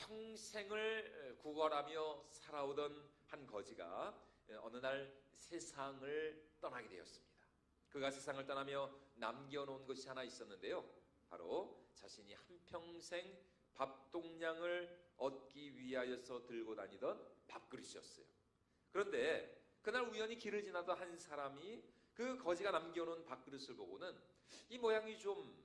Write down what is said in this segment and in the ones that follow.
평생을 구걸하며 살아오던 한 거지가 어느 날 세상을 떠나게 되었습니다. 그가 세상을 떠나며 남겨놓은 것이 하나 있었는데요, 바로 자신이 한평생 밥동량을 얻기 위하여서 들고 다니던 밥그릇이었어요. 그런데 그날 우연히 길을 지나던 한 사람이 그 거지가 남겨놓은 밥그릇을 보고는 이 모양이 좀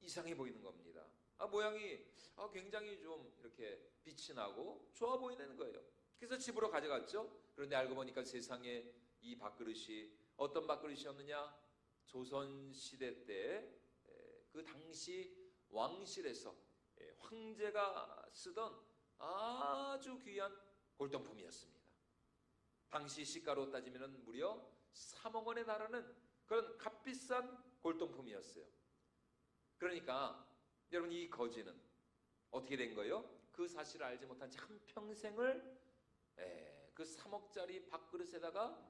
이상해 보이는 겁니다. 모양이 굉장히 좀 이렇게 빛이 나고 좋아 보이는 거예요. 그래서 집으로 가져갔죠. 그런데 알고 보니까 세상에 이 밥그릇이 어떤 밥그릇이었느냐, 조선시대 때 그 당시 왕실에서 황제가 쓰던 아주 귀한 골동품이었습니다. 당시 시가로 따지면 무려 3억 원에 달하는 그런 값비싼 골동품이었어요. 그러니까 여러분, 이 거지는 어떻게 된 거예요? 그 사실을 알지 못한 채 한평생을 그 3억짜리 밥그릇에다가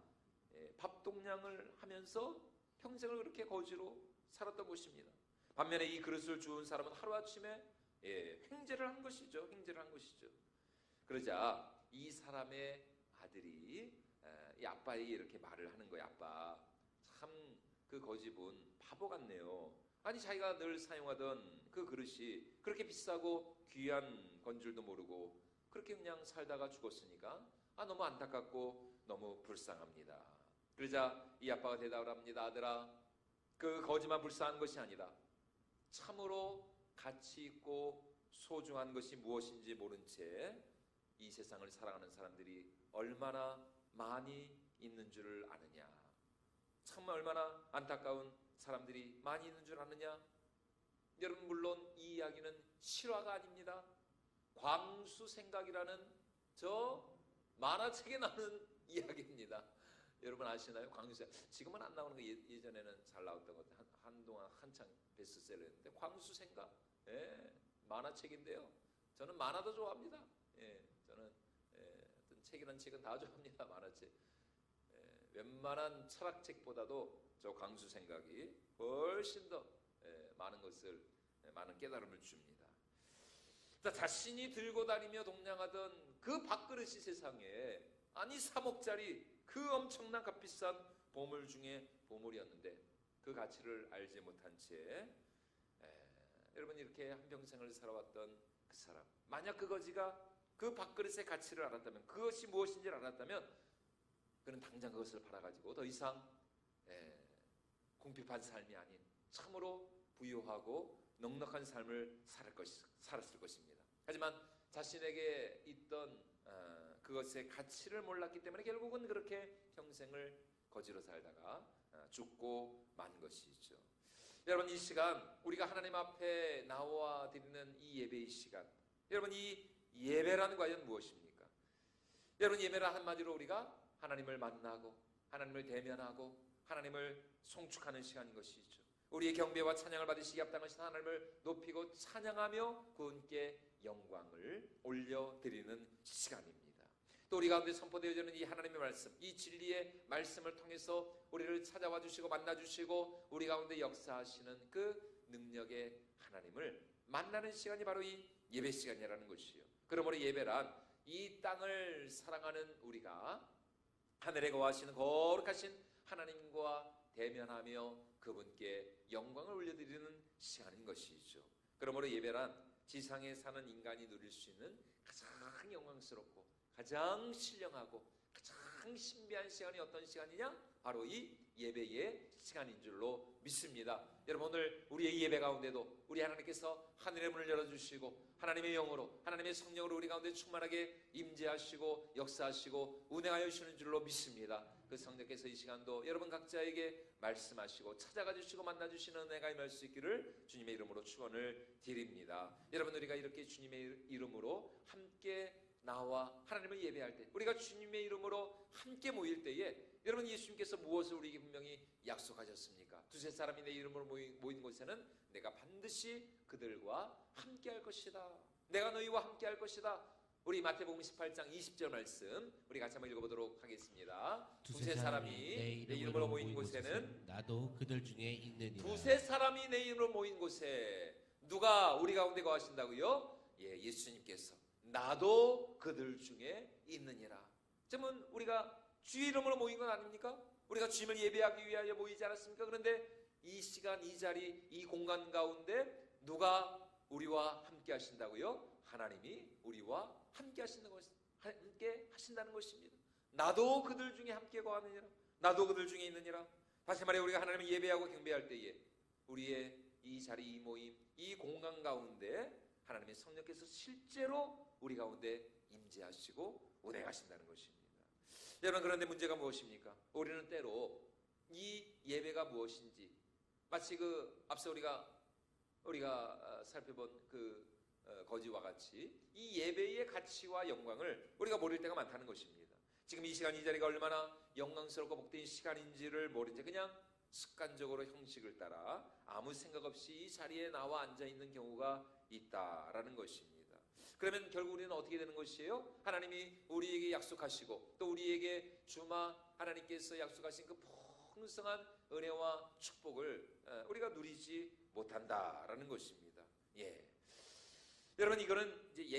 밥동량을 하면서 평생을 그렇게 거지로 살았던 것입니다. 반면에 이 그릇을 주운 사람은 하루아침에 횡재를 한 것이죠. 횡재를 한 것이죠. 그러자 이 사람의 아들이 이 아빠에게 이렇게 말을 하는 거예요. 아빠, 참 그 거지분 바보 같네요. 아니, 자기가 늘 사용하던 그 그릇이 그렇게 비싸고 귀한 건 줄도 모르고 그렇게 그냥 살다가 죽었으니까 너무 안타깝고 너무 불쌍합니다. 그러자 이 아빠가 대답을 합니다. 아들아, 그 거지만 불쌍한 것이 아니다. 참으로 가치 있고 소중한 것이 무엇인지 모른 채 이 세상을 살아가는 사람들이 얼마나 많이 있는 줄 아느냐. 참 얼마나 안타까운 사람들이 많이 있는 줄 아느냐. 여러분, 물론 이 이야기는 실화가 아닙니다. 광수생각이라는 저 만화책에 나오는 이야기입니다. 여러분 아시나요? 광수생각. 지금은 안 나오는 거, 예전에는 잘 나왔던 것 같아요. 한동안 한창 베스트셀러였는데 광수생각, 만화책인데요. 저는 만화도 좋아합니다. 저는 어떤 책이란 책은 다 좋아합니다. 만화책. 웬만한 철학책보다도 저 광수생각이 훨씬 더 많은 것을, 많은 깨달음을 줍니다. 자신이 들고 다니며 동냥하던 그 밥그릇이 세상에 3억짜리 그 엄청난 값비싼 보물 중에 보물이었는데 그 가치를 알지 못한 채 여러분, 이렇게 한평생을 살아왔던 그 사람, 만약 그 거지가 그 밥그릇의 가치를 알았다면, 그것이 무엇인지를 알았다면, 그는 당장 그것을 팔아가지고 더 이상 궁핍한 삶이 아닌 참으로 부유하고 넉넉한 삶을 살았을 것입니다. 하지만 자신에게 있던 그것의 가치를 몰랐기 때문에 결국은 그렇게 평생을 거지로 살다가 죽고 만 것이죠. 여러분, 이 시간 우리가 하나님 앞에 나와 드리는 이 예배의 시간, 여러분, 이 예배란 과연 무엇입니까? 여러분, 예배란 한마디로 우리가 하나님을 만나고 하나님을 대면하고 하나님을 송축하는 시간인 것이죠. 우리의 경배와 찬양을 받으시기 합당하신 하나님을 높이고 찬양하며 그분께 영광을 올려드리는 시간입니다. 또 우리 가운데 선포되어지는 이 하나님의 말씀, 이 진리의 말씀을 통해서 우리를 찾아와 주시고 만나 주시고 우리 가운데 역사하시는 그 능력의 하나님을 만나는 시간이 바로 이 예배 시간이라는 것이요. 그러므로 예배란 이 땅을 사랑하는 우리가 하늘에 거하시는 거룩하신 하나님과 대면하며 그분께 영광을 올려드리는 시간인 것이죠. 그러므로 예배란 지상에 사는 인간이 누릴 수 있는 가장 영광스럽고 가장 신령하고 가장 신비한 시간이 어떤 시간이냐? 바로 이 예배의 시간인 줄로 믿습니다. 여러분, 오늘 우리의 예배 가운데도 우리 하나님께서 하늘의 문을 열어주시고 하나님의 영으로, 하나님의 성령으로 우리 가운데 충만하게 임재하시고 역사하시고 운행하여 주시는 줄로 믿습니다. 그 성령께서 이 시간도 여러분 각자에게 말씀하시고 찾아가 주시고 만나 주시는 은혜가 임할 수 있기를 주님의 이름으로 축원을 드립니다. 여러분, 우리가 이렇게 주님의 이름으로 함께 나와 하나님을 예배할 때, 우리가 주님의 이름으로 함께 모일 때에 여러분, 예수님께서 무엇을 우리에게 분명히 약속하셨습니까? 두세 사람이 내 이름으로 모인 곳에는 내가 반드시 그들과 함께 할 것이다. 내가 너희와 함께 할 것이다. 우리 마태복음 18장 20절 말씀 우리 같이 한번 읽어보도록 하겠습니다. 두세 사람이 내 이름으로 모인 곳에는 나도 그들 중에 있느니라. 두세 사람이 내 이름으로 모인 곳에 누가 우리 가운데 거하신다고요? 예수님께서 나도 그들 중에 있느니라. 지금은 우리가 주의 이름으로 모인 건 아닙니까? 우리가 주님을 예배하기 위하여 모이지 않았습니까? 그런데 이 시간, 이 자리, 이 공간 가운데 누가 우리와 함께 하신다고요? 하나님이 우리와 함께 하신다는 것입니다. 나도 그들 중에 함께 거하느니라. 나도 그들 중에 있느니라. 다시 말해 우리가 하나님을 예배하고 경배할 때에 우리의 이 자리, 이 모임, 이 공간 가운데 하나님의 성령께서 실제로 우리 가운데 임재하시고 운행하신다는 것입니다. 여러분, 그런데 문제가 무엇입니까? 우리는 때로 이 예배가 무엇인지 마치 앞서 우리가 살펴본 거지와 같이 이 예배의 가치와 영광을 우리가 모를 때가 많다는 것입니다. 지금 이 시간 이 자리가 얼마나 영광스럽고 복된 시간인지를 모른 채 그냥 습관적으로 형식을 따라 아무 생각 없이 이 자리에 나와 앉아 있는 경우가 있다라는 것입니다. 그러면 결국 우리는 어떻게 되는 것이에요? 하나님이 우리에게 약속하시고 또 우리에게 주마 하나님께서 약속하신 그 풍성한 은혜와 축복을 우리가 누리지 못한다라는 것입니다. 예. 여러분, 이거는 이제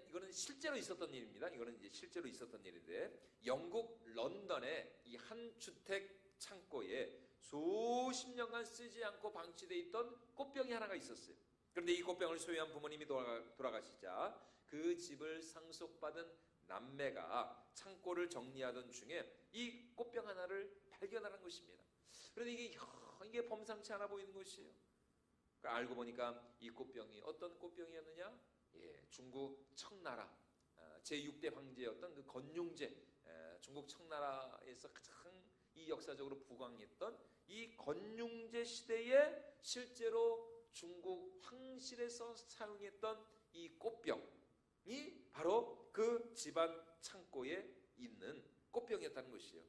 이거는 실제로 있었던 일입니다. 이거는 이제 실제로 있었던 일인데 영국 런던의 이 한 주택 창고에 수십 년간 쓰지 않고 방치되어 있던 꽃병이 하나가 있었어요. 그런데 이 꽃병을 소유한 부모님이 돌아가시자 그 집을 상속받은 남매가 창고를 정리하던 중에 이 꽃병 하나를 발견하는 것입니다. 그런데 이게 범상치 않아 보이는 것이에요. 알고 보니까 이 꽃병이 어떤 꽃병이었느냐? 예, 중국 청나라 제6대 황제였던 그 건륭제, 중국 청나라에서 가장 이 역사적으로 부강했던 이 건륭제 시대에 실제로 중국 황실에서 사용했던 이 꽃병이 바로 그 집안 창고에 있는 꽃병이었다는 것이에요.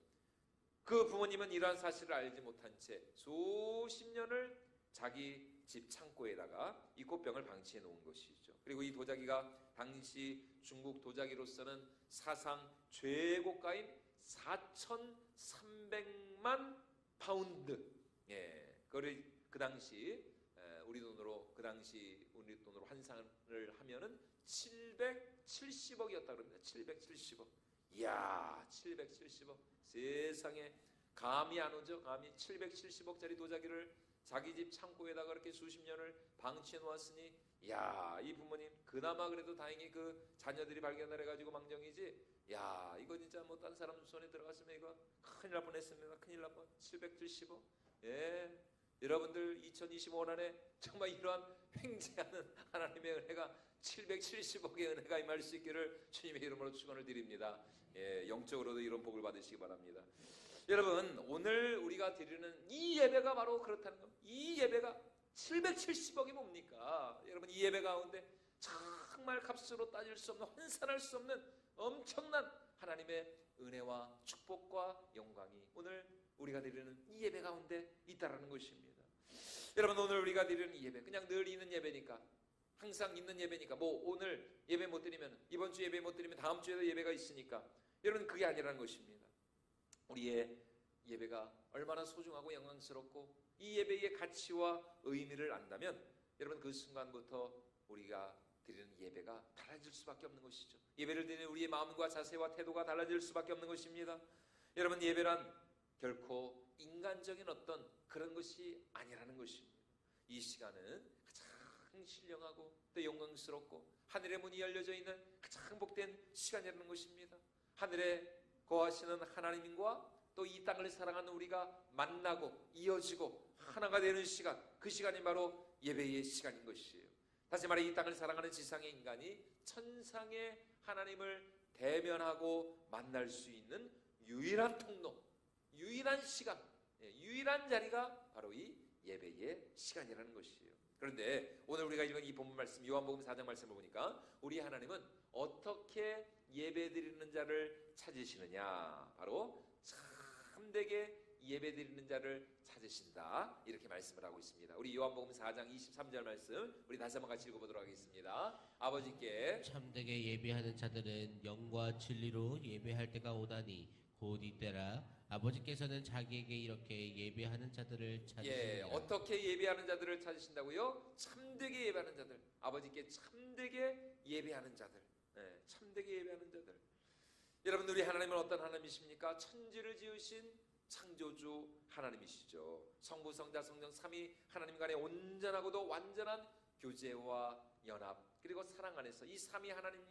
그 부모님은 이러한 사실을 알지 못한 채 수십 년을 자기 집 창고에다가 이 꽃병을 방치해 놓은 것이죠. 그리고 이 도자기가 당시 중국 도자기로서는 사상 최고가인 4,300만 파운드. 예, 그걸 그 당시 우리 돈으로 환산을 하면은 770억이었다 그럽니다. 770억. 이야, 770억. 세상에 감이 안 오죠. 감이 770억짜리 도자기를 자기 집 창고에다가 그렇게 수십 년을 방치해 놓았으니, 야, 이 부모님 그나마 그래도 다행히 그 자녀들이 발견을 해가지고 망정이지. 야, 이거 진짜 뭐 딴 사람 손에 들어갔으면 이거 큰일 날 뻔했습니다. 큰일 날 뻔. 770억. 예, 여러분들 2025년 안에 정말 이러한 횡재하는 하나님의 은혜가 770억의 은혜가 임할 수 있기를 주님의 이름으로 축원을 드립니다. 예, 영적으로도 이런 복을 받으시기 바랍니다. 여러분, 오늘 우리가 드리는 이 예배가 바로 그렇다는 겁니다. 이 예배가 770억이 뭡니까? 여러분, 이 예배 가운데 정말 값으로 따질 수 없는, 환산할 수 없는 엄청난 하나님의 은혜와 축복과 영광이 오늘 우리가 드리는 이 예배 가운데 있다라는 것입니다. 여러분, 오늘 우리가 드리는 이 예배 그냥 늘 있는 예배니까, 항상 있는 예배니까, 뭐 오늘 예배 못 드리면 이번 주 예배 못 드리면 다음 주에도 예배가 있으니까, 여러분 그게 아니라는 것입니다. 우리의 예배가 얼마나 소중하고 영광스럽고 이 예배의 가치와 의미를 안다면 여러분 그 순간부터 우리가 드리는 예배가 달라질 수밖에 없는 것이죠. 예배를 드리는 우리의 마음과 자세와 태도가 달라질 수밖에 없는 것입니다. 여러분, 예배란 결코 인간적인 어떤 그런 것이 아니라는 것입니다. 이 시간은 가장 신령하고 또 영광스럽고 하늘의 문이 열려져 있는 가장 복된 시간이라는 것입니다. 하늘에 거하시는 하나님과 또 이 땅을 사랑하는 우리가 만나고 이어지고 하나가 되는 시간, 그 시간이 바로 예배의 시간인 것이에요. 다시 말해 이 땅을 사랑하는 지상의 인간이 천상의 하나님을 대면하고 만날 수 있는 유일한 통로, 유일한 시간, 유일한 자리가 바로 이 예배의 시간이라는 것이에요. 그런데 오늘 우리가 읽은 이 본문 말씀, 요한복음 4장 말씀을 보니까 우리 하나님은 어떻게 예배드리는 자를 찾으시느냐, 바로 참되게 예배드리는 자를 찾으신다, 이렇게 말씀을 하고 있습니다. 우리 요한복음 4장 23절 말씀 우리 다시 한번 같이 읽어보도록 하겠습니다. 아버지께 참되게 예배하는 자들은 영과 진리로 예배할 때가 오다니 곧 이때라. 아버지께서는 자기에게 이렇게 예배하는 자들을 찾으시느니라. 어떻게 예배하는 자들을 찾으신다고요? 참되게 예배하는 자들, 아버지께 참되게 예배하는 자들. 참되게 예배하는 자들. 여러분, 우리 하나님은 어떤 하나님이십니까? 천지를 지으신 창조주 하나님이시죠. 성부, 성자, 성령 삼위 하나님 간의 온전하고도 완전한 교제와 연합, 그리고 사랑 안에서 이 삼위 하나님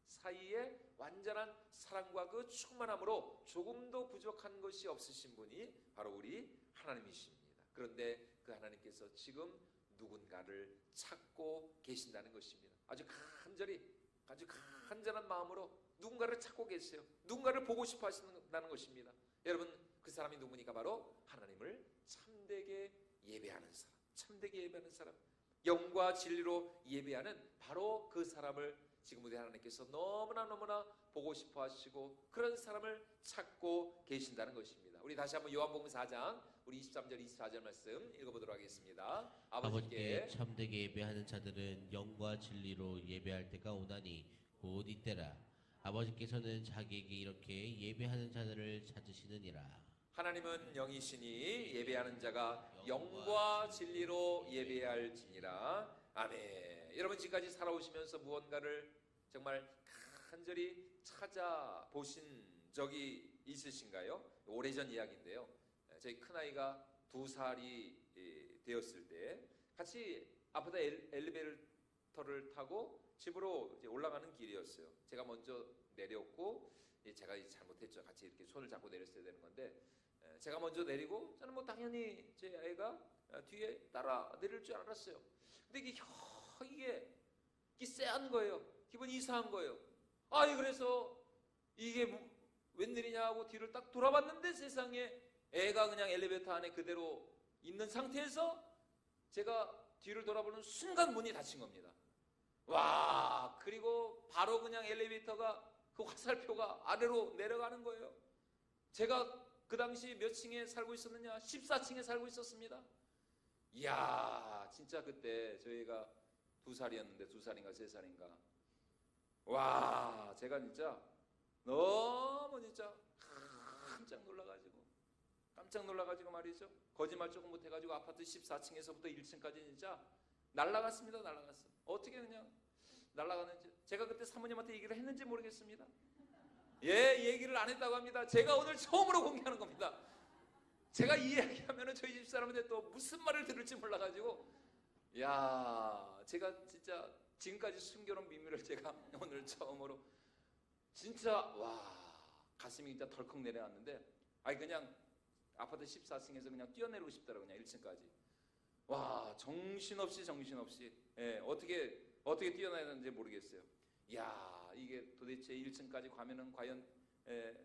사이에 완전한 사랑과 그 충만함으로 조금도 부족한 것이 없으신 분이 바로 우리 하나님이십니다. 그런데 그 하나님께서 지금 누군가를 찾고 계신다는 것입니다. 아주 간절한 마음으로 누군가를 찾고 계세요. 누군가를 보고 싶어 하신다는 것입니다. 여러분, 그 사람이 누구니까? 바로 하나님을 참되게 예배하는 사람, 참되게 예배하는 사람, 영과 진리로 예배하는 바로 그 사람을 지금 우리 하나님께서 너무나 보고 싶어 하시고 그런 사람을 찾고 계신다는 것입니다. 우리 다시 한번 요한복음 4장 우리 23절 24절 말씀 읽어보도록 하겠습니다. 아버지께 참되게 예배하는 자들은 영과 진리로 예배할 때가 오나니 곧 이때라. 아버지께서는 자기에게 이렇게 예배하는 자들을 찾으시느니라. 하나님은 영이시니 예배하는 자가 영과 진리로 예배할지니라. 아멘. 여러분, 지금까지 살아오시면서 무언가를 정말 간절히 찾아보신 적이 있으신가요? 오래전 이야기인데요. 저희 큰아이가 2살이 되었을 때 같이 아파트 엘리베이터를 타고 집으로 이제 올라가는 길이었어요. 제가 먼저 내렸고, 제가 잘못했죠. 같이 이렇게 손을 잡고 내렸어야 되는 건데, 제가 먼저 내리고 저는 뭐 당연히 제 아이가 뒤에 따라 내릴 줄 알았어요. 근데 이게 쎄한 거예요. 기분이 이상한 거예요. 그래서 이게 웬일이냐 하고 뒤를 딱 돌아봤는데 세상에 애가 그냥 엘리베이터 안에 그대로 있는 상태에서 제가 뒤를 돌아보는 순간 문이 닫힌 겁니다. 와, 그리고 바로 그냥 엘리베이터가 그 화살표가 아래로 내려가는 거예요. 제가 그 당시 몇 층에 살고 있었느냐? 14층에 살고 있었습니다. 이야, 진짜 그때 저희가 2살이었는데 2살인가 3살인가. 와, 제가 진짜 너무 진짜 깜짝 놀라가지고 말이죠. 거짓말 조금 못해가지고 아파트 14층에서부터 1층까지 진짜 날라갔습니다. 날라갔어. 어떻게 그냥 날라가는지 제가 그때 사모님한테 얘기를 했는지 모르겠습니다. 얘기를 안 했다고 합니다. 제가 오늘 처음으로 공개하는 겁니다. 제가 이 이야기하면 저희 집 사람한테 또 무슨 말을 들을지 몰라가지고, 제가 진짜 지금까지 숨겨놓은 비밀을 제가 오늘 처음으로 진짜 가슴이 진짜 덜컥 내려왔는데, 그냥 아파트 14층에서 그냥 뛰어내리고 싶더라고요. 그냥 1층까지. 정신없이 어떻게 뛰어나야 되는지 모르겠어요. 이게 도대체 1층까지 가면은 과연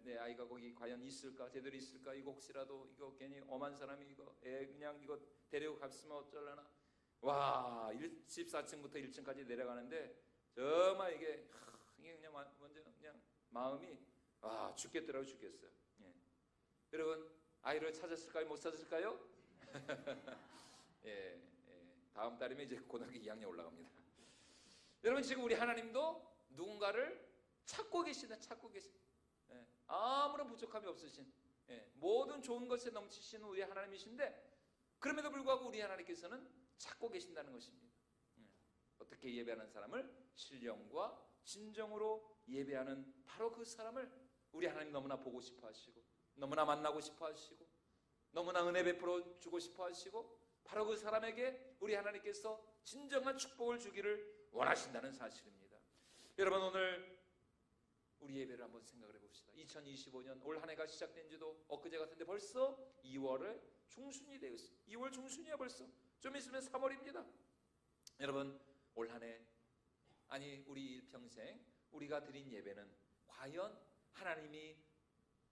내 아이가 거기 과연 있을까, 제대로 있을까, 이거 혹시라도 이거 괜히 엄한 사람이 이거 그냥 이거 데리고 갔으면 어쩌려나. 14층부터 1층까지 내려가는데 정말 이게 그냥 먼저 그냥 마음이 죽겠더라고요. 죽겠어요. 여러분, 아이를 찾았을까요? 못 찾았을까요? 다음 달이면 이제 고등학교 2학년 올라갑니다. 여러분, 지금 우리 하나님도 누군가를 찾고 계시다. 아무런 부족함이 없으신, 모든 좋은 것에 넘치시는 우리 하나님이신데, 그럼에도 불구하고 우리 하나님께서는 찾고 계신다는 것입니다. 어떻게 예배하는 사람을 신령과 진정으로 예배하는 바로 그 사람을 우리 하나님 너무나 보고 싶어 하시고, 너무나 만나고 싶어 하시고, 너무나 은혜 베풀어 주고 싶어 하시고, 바로 그 사람에게 우리 하나님께서 진정한 축복을 주기를 원하신다는 사실입니다. 여러분, 오늘 우리 예배를 한번 생각을 해봅시다. 2025년 올 한 해가 시작된 지도 엊그제 같은데 벌써 2월의 중순이 되어 있어요. 2월 중순이야 벌써. 좀 있으면 3월입니다. 여러분, 올 한 해, 우리 일평생 우리가 드린 예배는 과연 하나님이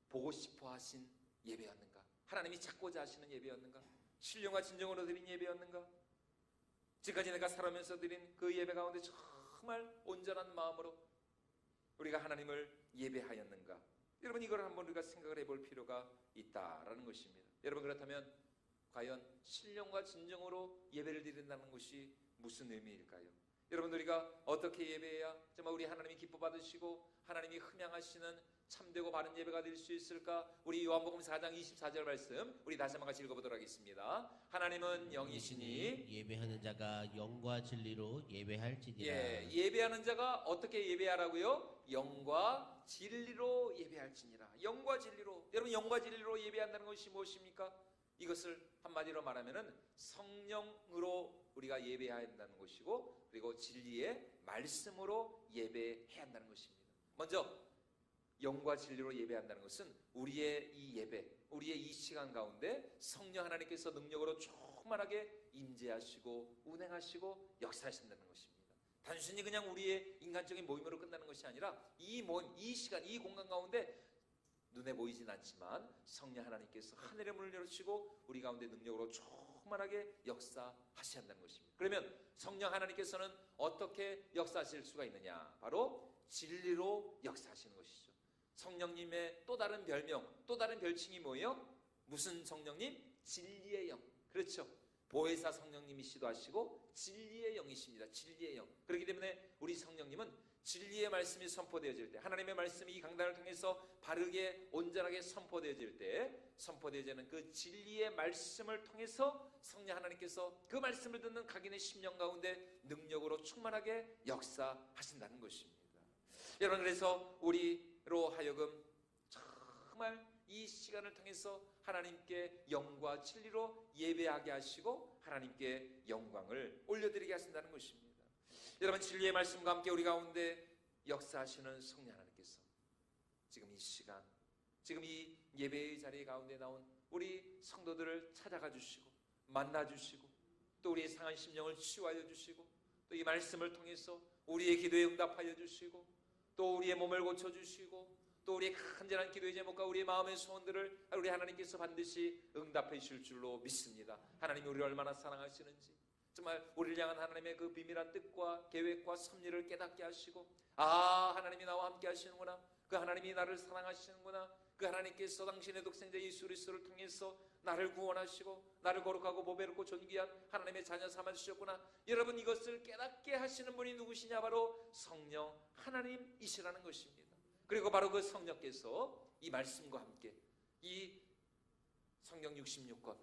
보고 싶어 하신 예배였는가? 하나님이 찾고자 하시는 예배였는가? 신령과 진정으로 드린 예배였는가? 지금까지 내가 살아면서 드린 그 예배 가운데 정말 온전한 마음으로 우리가 하나님을 예배하였는가? 여러분, 이걸 한번 우리가 생각을 해볼 필요가 있다라는 것입니다. 여러분, 그렇다면 과연 신령과 진정으로 예배를 드린다는 것이 무슨 의미일까요? 여러분 우리가 어떻게 예배해야 정말 우리 하나님이 기뻐 받으시고 하나님이 흠양하시는 참되고 바른 예배가 될 수 있을까? 우리 요한복음 4장 24절 말씀 우리 다시 한번 같이 읽어보도록 하겠습니다. 하나님은 영이시니 예배하는 자가 영과 진리로 예배할지니라. 예배하는 자가 어떻게 예배하라고요? 영과 진리로 예배할지니라. 영과 진리로. 여러분 영과 진리로 예배한다는 것이 무엇입니까? 이것을 한마디로 말하면은 성령으로 우리가 예배해야 한다는 것이고, 그리고 진리의 말씀으로 예배해야 한다는 것입니다. 먼저 영과 진리로 예배한다는 것은 우리의 이 예배, 우리의 이 시간 가운데 성령 하나님께서 능력으로 충만하게 임재하시고 운행하시고 역사하신다는 것입니다. 단순히 그냥 우리의 인간적인 모임으로 끝나는 것이 아니라 이 모임, 이 시간, 이 공간 가운데 눈에 보이진 않지만 성령 하나님께서 하늘의 문을 열으시고 우리 가운데 능력으로 충만하게 역사하셔야 한다는 것입니다. 그러면 성령 하나님께서는 어떻게 역사하실 수가 있느냐? 바로 진리로 역사하시는 것이죠. 성령님의 또 다른 별명, 또 다른 별칭이 뭐예요? 무슨 성령님? 진리의 영. 그렇죠. 보혜사 성령님이시도 하시고 진리의 영이십니다. 진리의 영. 그렇기 때문에 우리 성령님은 진리의 말씀이 선포되어질 때, 하나님의 말씀이 이 강단을 통해서 바르게 온전하게 선포되어질 때, 선포되어지는 그 진리의 말씀을 통해서 성령 하나님께서 그 말씀을 듣는 각인의 심령 가운데 능력으로 충만하게 역사하신다는 것입니다. 여러분, 그래서 우리로 하여금 정말 이 시간을 통해서 하나님께 영과 진리로 예배하게 하시고 하나님께 영광을 올려드리게 하신다는 것입니다. 여러분, 진리의 말씀과 함께 우리 가운데 역사하시는 성령 하나님께서 지금 이 시간, 지금 이 예배의 자리 가운데 나온 우리 성도들을 찾아가 주시고 만나 주시고 또 우리의 상한 심령을 치유하여 주시고 또 이 말씀을 통해서 우리의 기도에 응답하여 주시고 또 우리의 몸을 고쳐주시고 또 우리의 간절한 기도의 제목과 우리의 마음의 소원들을 우리 하나님께서 반드시 응답해 주실 줄로 믿습니다. 하나님이 우리를 얼마나 사랑하시는지, 정말 우리를 향한 하나님의 그 비밀한 뜻과 계획과 섭리를 깨닫게 하시고, 하나님이 나와 함께 하시는구나, 그 하나님이 나를 사랑하시는구나, 그 하나님께서 당신의 독생자 예수 그리스도를 통해서 나를 구원하시고 나를 거룩하고 보배롭고 존귀한 하나님의 자녀 삼아주셨구나. 여러분, 이것을 깨닫게 하시는 분이 누구시냐? 바로 성령 하나님이시라는 것입니다. 그리고 바로 그 성령께서 이 말씀과 함께 이 성경 66권,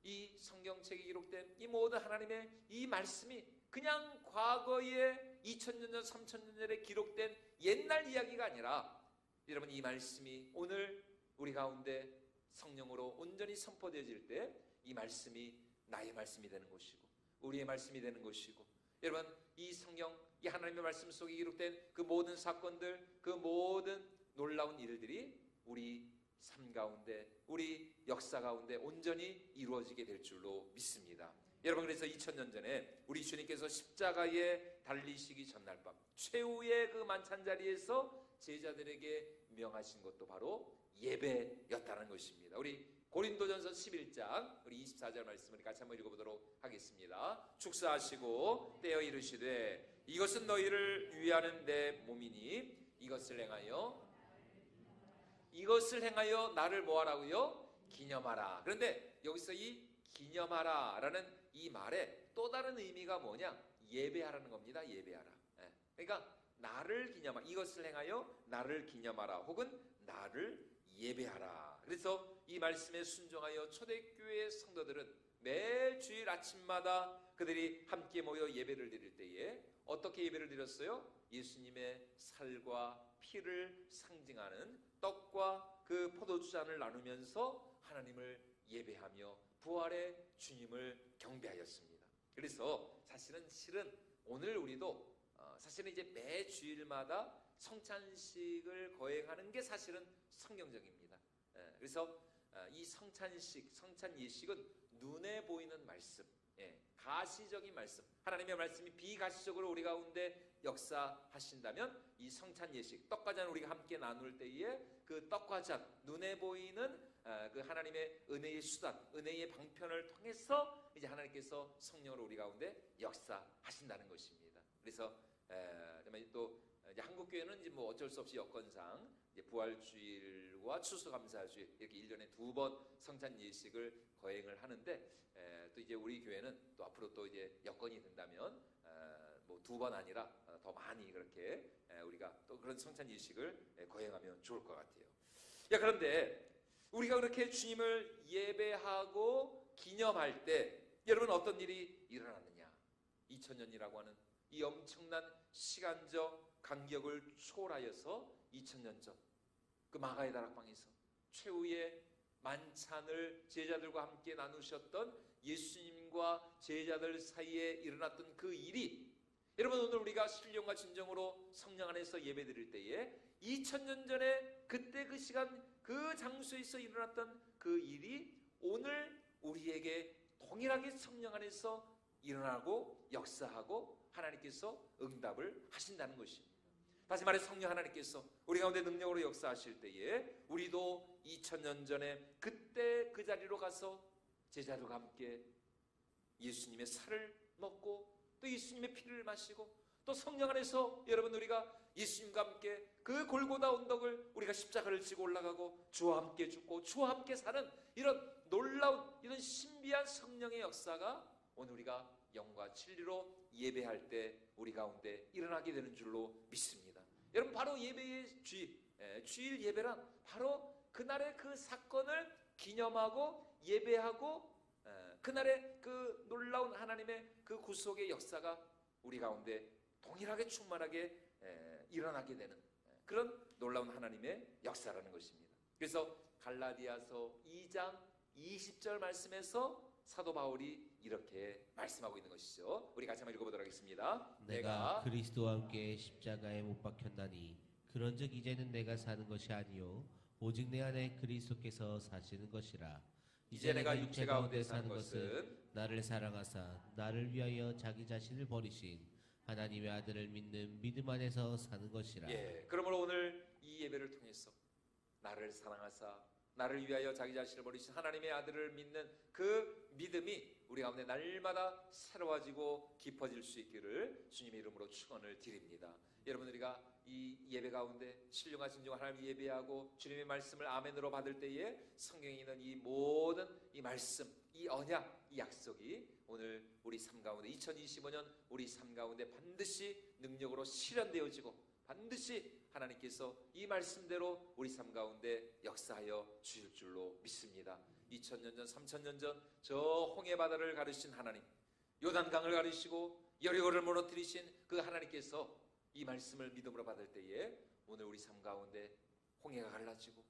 이 성경책에 기록된 이 모든 하나님의 이 말씀이 그냥 과거에 2000년 전 3000년 전에 기록된 옛날 이야기가 아니라, 여러분, 이 말씀이 오늘 우리 가운데 성령으로 온전히 선포되어질 때 이 말씀이 나의 말씀이 되는 것이고 우리의 말씀이 되는 것이고, 여러분, 이 성경, 이 하나님의 말씀 속에 기록된 그 모든 사건들, 그 모든 놀라운 일들이 우리 삶 가운데, 우리 역사 가운데 온전히 이루어지게 될 줄로 믿습니다. 여러분, 그래서 2000년 전에 우리 주님께서 십자가에 달리시기 전날 밤 최후의 그 만찬 자리에서 제자들에게 명하신 것도 바로 예배였다는 것입니다. 우리 고린도전서 11장 우리 24절 말씀을 같이 한번 읽어보도록 하겠습니다. 축사하시고 떼어 이르시되 이것은 너희를 위하는 내 몸이니 이것을 행하여 나를 뭐하라고요? 기념하라. 그런데 여기서 이 기념하라라는 이 말에 또 다른 의미가 뭐냐? 예배하라는 겁니다. 예배하라. 그러니까 나를 기념하라, 이것을 행하여 나를 기념하라, 혹은 나를 예배하라. 그래서 이 말씀에 순종하여 초대교회 성도들은 매일 주일 아침마다 그들이 함께 모여 예배를 드릴 때에 어떻게 예배를 드렸어요? 예수님의 살과 피를 상징하는 떡과 그 포도주잔을 나누면서 하나님을 예배하며 부활의 주님을 경배하였습니다. 그래서 사실은 오늘 우리도 사실은 이제 매 주일마다 성찬식을 거행하는 게 사실은 성경적입니다. 그래서 이 성찬식, 성찬 예식은 눈에 보이는 말씀, 가시적인 말씀, 하나님의 말씀이 비가시적으로 우리 가운데 역사하신다면 이 성찬 예식, 떡과 잔을 우리가 함께 나눌 때에 그 떡과 잔, 눈에 보이는 그 하나님의 은혜의 수단, 은혜의 방편을 통해서 이제 하나님께서 성령으로 우리 가운데 역사하신다는 것입니다. 그래서 또 이제 한국 교회는 이제 뭐 어쩔 수 없이 여건상 이제 부활주일과 추수감사주일 이렇게 1년에 2번 성찬 예식을 거행을 하는데, 또 이제 우리 교회는 또 앞으로 또 이제 여건이 된다면 뭐 2번 아니라 더 많이 그렇게 우리가 또 그런 성찬仪式을 거행하면 좋을 것 같아요. 그런데 우리가 그렇게 주님을 예배하고 기념할 때 여러분 어떤 일이 일어났느냐? 2000년이라고 하는 이 엄청난 시간적 간격을 초월하여서 2000년 전 그 마가의 다락방에서 최후의 만찬을 제자들과 함께 나누셨던 예수님과 제자들 사이에 일어났던 그 일이 여러분 오늘 우리가 신령과 진정으로 성령 안에서 예배드릴 때에 2000년 전에 그때 그 시간 그 장소에서 일어났던 그 일이 오늘 우리에게 동일하게 성령 안에서 일어나고 역사하고 하나님께서 응답을 하신다는 것입니다. 다시 말해 성령 하나님께서 우리 가운데 능력으로 역사하실 때에 우리도 2000년 전에 그때 그 자리로 가서 제자들과 함께 예수님의 살을 먹고 또 예수님의 피를 마시고 또 성령 안에서 여러분 우리가 예수님과 함께 그 골고다 언덕을 우리가 십자가를 지고 올라가고 주와 함께 죽고 주와 함께 사는 이런 놀라운 이런 신비한 성령의 역사가 오늘 우리가 영과 진리로 예배할 때 우리 가운데 일어나게 되는 줄로 믿습니다. 여러분 바로 예배의 주일 예배란 바로 그날의 그 사건을 기념하고 예배하고 그날의 그 놀라운 하나님의 그 구속의 역사가 우리 가운데 동일하게 충만하게 일어나게 되는 그런 놀라운 하나님의 역사라는 것입니다. 그래서 갈라디아서 2장 20절 말씀에서 사도 바울이 이렇게 말씀하고 있는 것이죠. 우리 같이 한번 읽어보도록 하겠습니다. 내가 그리스도와 함께 십자가에 못 박혔나니 그런즉 이제는 내가 사는 것이 아니요 오직 내 안에 그리스도께서 사시는 것이라. 이제 내가 육체 가운데 사는 것은 나를 사랑하사 나를 위하여 자기 자신을 버리신 하나님의 아들을 믿는 믿음 안에서 사는 것이라. 그러므로 오늘 이 예배를 통해서 나를 사랑하사 나를 위하여 자기 자신을 버리신 하나님의 아들을 믿는 그 믿음이 우리 가운데 날마다 새로워지고 깊어질 수 있기를 주님의 이름으로 축원을 드립니다. 여러분 우리가 이 예배 가운데 신령과 진정한 하나님 예배하고 주님의 말씀을 아멘으로 받을 때에 성경에 있는 이 모든 이 말씀, 이 언약, 이 약속이 오늘 우리 삶 가운데 2025년 우리 삶 가운데 반드시 능력으로 실현되어지고 반드시 하나님께서 이 말씀대로 우리 삶 가운데 역사하여 주실 줄로 믿습니다. 2000년 전, 3000년 전 저 홍해 바다를 가르신 하나님, 요단강을 가르시고 여리고를 무너뜨리신 그 하나님께서 이 말씀을 믿음으로 받을 때에 오늘 우리 삶 가운데 홍해가 갈라지고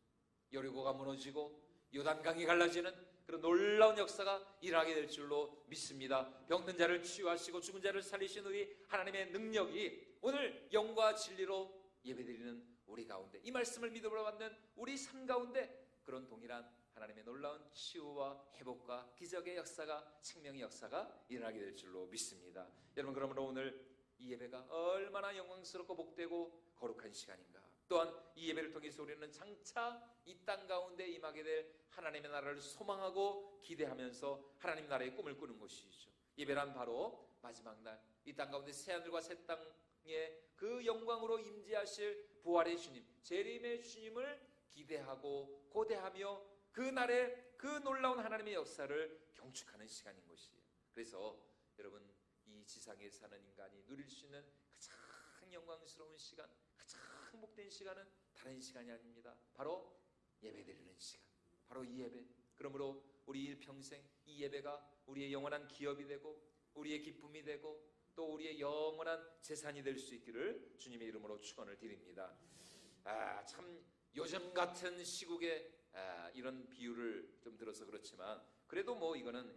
여리고가 무너지고 요단강이 갈라지는 그런 놀라운 역사가 일어나게 될 줄로 믿습니다. 병든 자를 치유하시고 죽은 자를 살리신 우리 하나님의 능력이 오늘 영과 진리로 예배드리는 우리 가운데 이 말씀을 믿음으로 받는 우리 삶 가운데 그런 동일한 하나님의 놀라운 치유와 회복과 기적의 역사가 생명의 역사가 일어나게 될 줄로 믿습니다. 여러분 그러므로 오늘 이 예배가 얼마나 영광스럽고 복되고 거룩한 시간인가. 또한 이 예배를 통해서 우리는 장차 이 땅 가운데 임하게 될 하나님의 나라를 소망하고 기대하면서 하나님 나라의 꿈을 꾸는 것이죠. 예배란 바로 마지막 날 이 땅 가운데 새하늘과 새 땅에 그 영광으로 임재하실 부활의 주님, 재림의 주님을 기대하고 고대하며 그날의 그 놀라운 하나님의 역사를 경축하는 시간인 것이에요. 그래서 여러분 이 지상에 사는 인간이 누릴 수 있는 가장 영광스러운 시간, 가장 행복된 시간은 다른 시간이 아닙니다. 바로 예배드리는 시간, 바로 이 예배. 그러므로 우리 일평생 이 예배가 우리의 영원한 기업이 되고 우리의 기쁨이 되고 또 우리의 영원한 재산이 될 수 있기를 주님의 이름으로 축원을 드립니다. 참 요즘 같은 시국에 이런 비유를 좀 들어서 그렇지만 그래도 뭐 이거는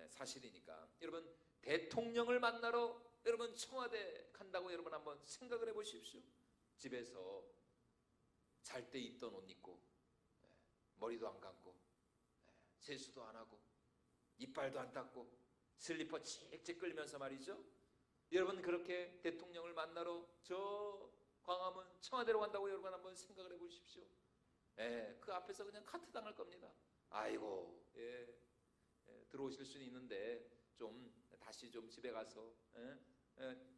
사실이니까 여러분 대통령을 만나러 여러분 청와대 간다고 여러분 한번 생각을 해보십시오. 집에서 잘 때 입던 옷 입고 머리도 안 감고 세수도 안 하고 이빨도 안 닦고 슬리퍼 칙칙 끌면서 말이죠. 여러분 그렇게 대통령을 만나러 저 광화문 청와대로 간다고 여러분 한번 생각을 해보십시오. 그 앞에서 그냥 카트 당할 겁니다. 아이고 들어오실 수는 있는데 좀 다시 좀 집에 가서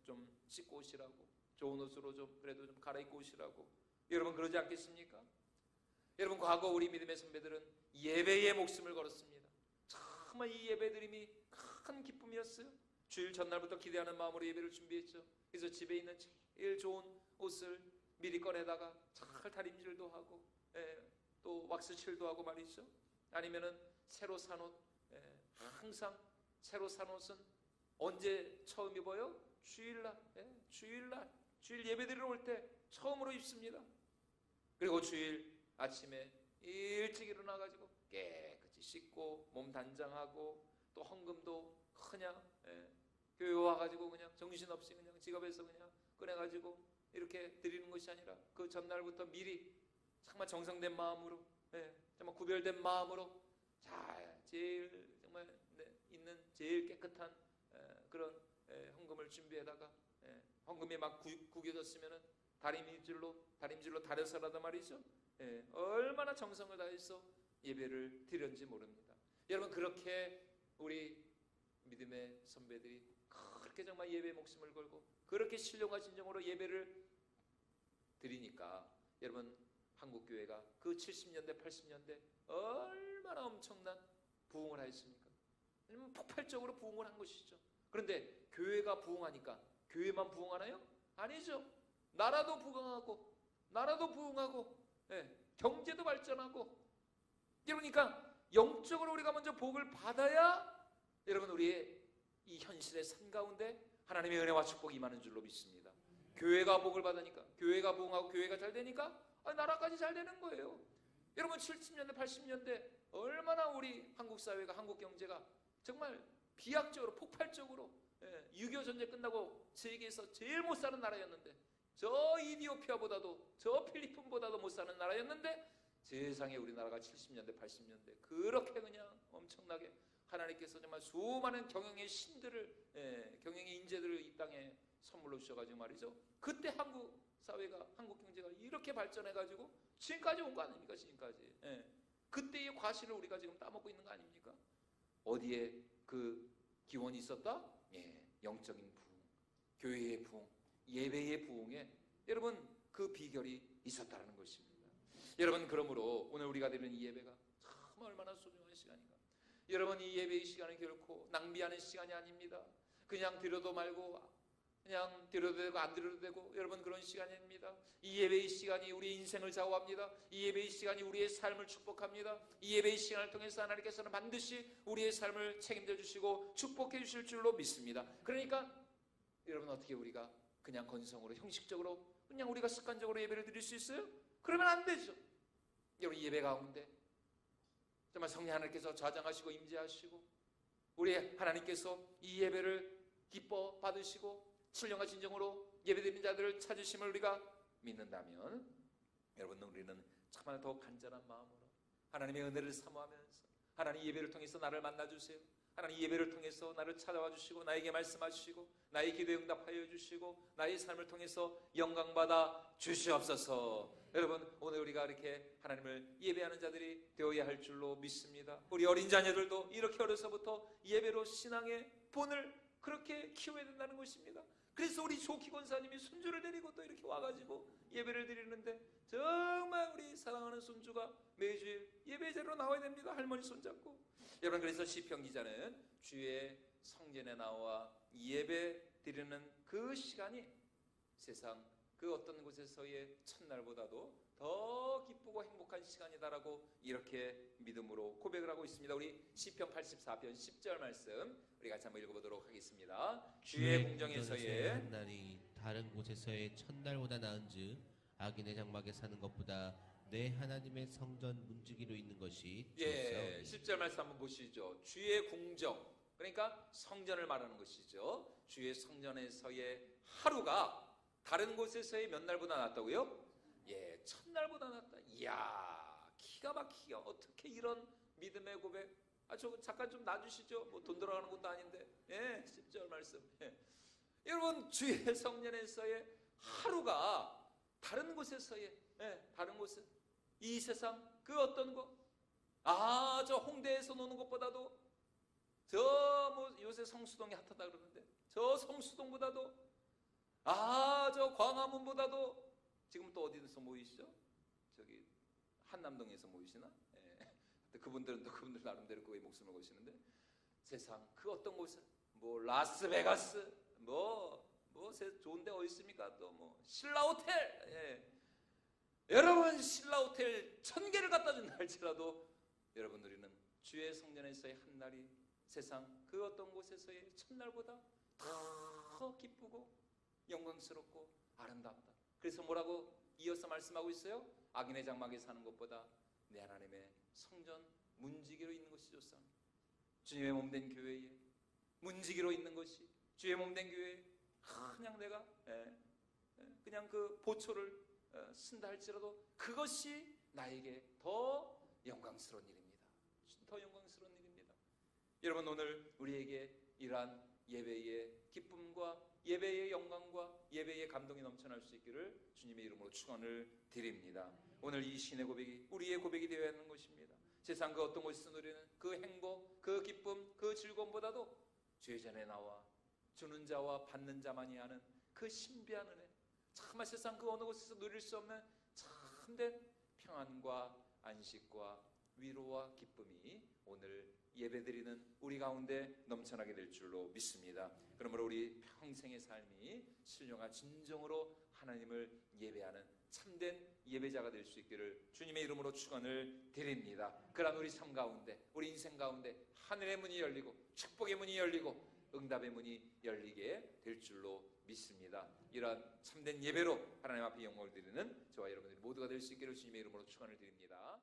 좀 씻고 오시라고 좋은 옷으로 좀 그래도 좀 갈아입고 오시라고 여러분 그러지 않겠습니까? 여러분 과거 우리 믿음의 선배들은 예배에 목숨을 걸었습니다. 정말 이 예배드림이 큰 기쁨이었어요. 주일 전날부터 기대하는 마음으로 예배를 준비했죠. 그래서 집에 있는 제일 좋은 옷을 미리 꺼내다가 잘 다림질도 하고, 또 왁스칠도 하고 말이죠. 아니면은 새로 산 옷, 항상 새로 산 옷은 언제 처음 입어요? 주일날, 주일 예배드리러 올 때 처음으로 입습니다. 그리고 주일 아침에 일찍 일어나가지고 깨끗이 씻고 몸 단장하고 또 헌금도 그냥 교회 와가지고 그냥 정신없이 그냥 지갑에서 그냥 꺼내가지고 이렇게 드리는 것이 아니라 그 전날부터 미리 정말 정성된 마음으로, 정말 구별된 마음으로 제일 정말 있는 제일 깨끗한 그런 헌금을 준비해다가, 헌금이 막 구겨졌으면은 다림질로 다려서라도 말이죠. 얼마나 정성을 다해서 예배를 드렸는지 모릅니다. 여러분, 그렇게 우리 믿음의 선배들이 그렇게 정말 예배에 목숨을 걸고 그렇게 신령과 진정으로 예배를 드리니까 여러분, 한국교회가 그 70년대 80년대 얼마나 엄청난 부흥을 하였습니까? 폭발적으로 부흥을 한 것이죠. 그런데 교회가 부흥하니까 교회만 부흥하나요? 아니죠. 나라도 부흥하고, 경제도 발전하고. 그러니까 영적으로 우리가 먼저 복을 받아야 여러분 우리의 이 현실의 삶 가운데 하나님의 은혜와 축복이 임하는 줄로 믿습니다. 교회가 복을 받으니까, 교회가 부흥하고 교회가 잘 되니까 나라까지 잘 되는 거예요. 여러분, 70년대 80년대 얼마나 우리 한국 사회가, 한국 경제가 정말 비약적으로 폭발적으로, 6.25 전쟁 끝나고 세계에서 제일 못 사는 나라였는데, 저 이디오피아보다도 저 필리핀보다도 못 사는 나라였는데 세상에 우리나라가 70년대 80년대 그렇게 그냥 엄청나게 하나님께서 정말 수많은 경영의 신들을, 경영의 인재들을 이 땅에 선물로 주셔가지고 말이죠. 그때 한국 사회가, 한국 경제가 이렇게 발전해가지고 지금까지 온 거 아닙니까? 지금까지. 그때의 과실을 우리가 지금 따먹고 있는 거 아닙니까? 어디에 그 기원이 있었다? 영적인 부흥, 교회의 부흥, 예배의 부흥에 여러분 그 비결이 있었다는 것입니다. 여러분, 그러므로 오늘 우리가 드리는 이 예배가 참 얼마나 소중한 시간인가. 여러분, 이 예배의 시간은 결코 낭비하는 시간이 아닙니다. 그냥 드려도 말고 그냥 드려도 되고 안 드려도 되고, 여러분, 그런 시간이 아닙니다. 이 예배의 시간이 우리 인생을 좌우합니다. 이 예배의 시간이 우리의 삶을 축복합니다. 이 예배의 시간을 통해서 하나님께서는 반드시 우리의 삶을 책임져 주시고 축복해 주실 줄로 믿습니다. 그러니까 여러분, 어떻게 우리가 그냥 건성으로 형식적으로 그냥 우리가 습관적으로 예배를 드릴 수 있어요? 그러면 안 되죠. 여러분, 예배 가운데 정말 성령 하나님께서 좌장하시고 임재하시고 우리 하나님께서 이 예배를 기뻐 받으시고 신령과 진정으로 예배드리는 자들을 찾으심을 우리가 믿는다면 여러분, 우리는 정말 더 간절한 마음으로 하나님의 은혜를 사모하면서 하나님 예배를 통해서 나를 만나주세요, 하나님 예배를 통해서 나를 찾아와 주시고 나에게 말씀하시고 나의 기도에 응답하여 주시고 나의 삶을 통해서 영광받아 주시옵소서. 여러분, 오늘 우리가 이렇게 하나님을 예배하는 자들이 되어야 할 줄로 믿습니다. 우리 어린 자녀들도 이렇게 어려서부터 예배로 신앙의 본을 그렇게 키워야 된다는 것입니다. 그래서 우리 조키 권사님이 손주를 데리고 또 이렇게 와가지고 예배를 드리는데 정말 우리 사랑하는 손주가 매주일 예배 자리로 나와야 됩니다. 할머니 손잡고. 여러분, 그래서 시편 기자는 주의 성전에 나와 예배 드리는 그 시간이 세상 그 어떤 곳에서의 첫날보다도 더 기쁘고 행복한 시간이다라고 이렇게 믿음으로 고백을 하고 있습니다. 우리 시편 84편 10절 말씀 우리 같이 한번 읽어보도록 하겠습니다. 주의 궁정에서의 한 날이 다른 곳에서의 첫날보다 나은즉 악인의 장막에 사는 것보다 내 하나님의 성전 문지기로 있는 것이 좋사오니. 10절 말씀 한번 보시죠. 주의 궁정, 그러니까 성전을 말하는 것이죠. 주의 성전에서의 하루가 다른 곳에서의 몇 날보다 낫다고요? 첫날보다 낫다. 이야, 기가 막히게 어떻게 이런 믿음의 고백. 저 잠깐 좀 놔주시죠. 뭐 돈 들어가는 것도 아닌데. 10절 말씀. 여러분, 주의 성전에서의 하루가 다른 곳에서의, 다른 곳은 이 세상 그 어떤 곳, 저 홍대에서 노는 것보다도 저 뭐 요새 성수동이 핫하다 그러는데 저 성수동보다도 저 광화문보다도 지금 또 어디서 모이시죠? 저기 한남동에서 모이시나? 그분들은 또 그분들 나름대로 그의 목숨을 거시는데 세상 그 어떤 곳은 뭐 라스베가스, 좋은 데 어디 있습니까? 또 뭐 신라 호텔, 여러분 신라 호텔 1000개를 갖다 준다 할지라도 여러분 우리는 주의 성전에서의 한 날이 세상 그 어떤 곳에서의 첫날보다 더 기쁘고 영광스럽고 아름답다. 그래서 뭐라고 이어서 말씀하고 있어요? 악인의 장막에 사는 것보다 내 하나님의 성전 문지기로 있는 것이 좋사오니. 주님의 몸된 교회에 문지기로 있는 것이, 주의 몸된 교회에 그냥 내가 그냥 그 보초를 쓴다 할지라도 그것이 나에게 더 영광스러운 일입니다. 더 영광스러운 일입니다. 여러분 오늘 우리에게 이러한 예배의 기쁨과 예배의 영광과 예배의 감동이 넘쳐날 수 있기를 주님의 이름으로 축원을 드립니다. 오늘 이 신의 고백이 우리의 고백이 되어야 하는 것입니다. 세상 그 어떤 곳에서 누리는 그 행복, 그 기쁨, 그 즐거움보다도 주의 전에 나와 주는 자와 받는 자만이 하는 그 신비한 은혜, 정말 세상 그 어느 곳에서 누릴 수 없는 참된 평안과 안식과 위로와 기쁨이 오늘 예배드리는 우리 가운데 넘쳐나게 될 줄로 믿습니다. 그러므로 우리 평생의 삶이 신령한 진정으로 하나님을 예배하는 참된 예배자가 될 수 있기를 주님의 이름으로 축원을 드립니다. 그러한 우리 삶 가운데, 우리 인생 가운데 하늘의 문이 열리고 축복의 문이 열리고 응답의 문이 열리게 될 줄로 믿습니다. 이러한 참된 예배로 하나님 앞에 영광을 드리는 저와 여러분들이 모두가 될 수 있기를 주님의 이름으로 축원을 드립니다.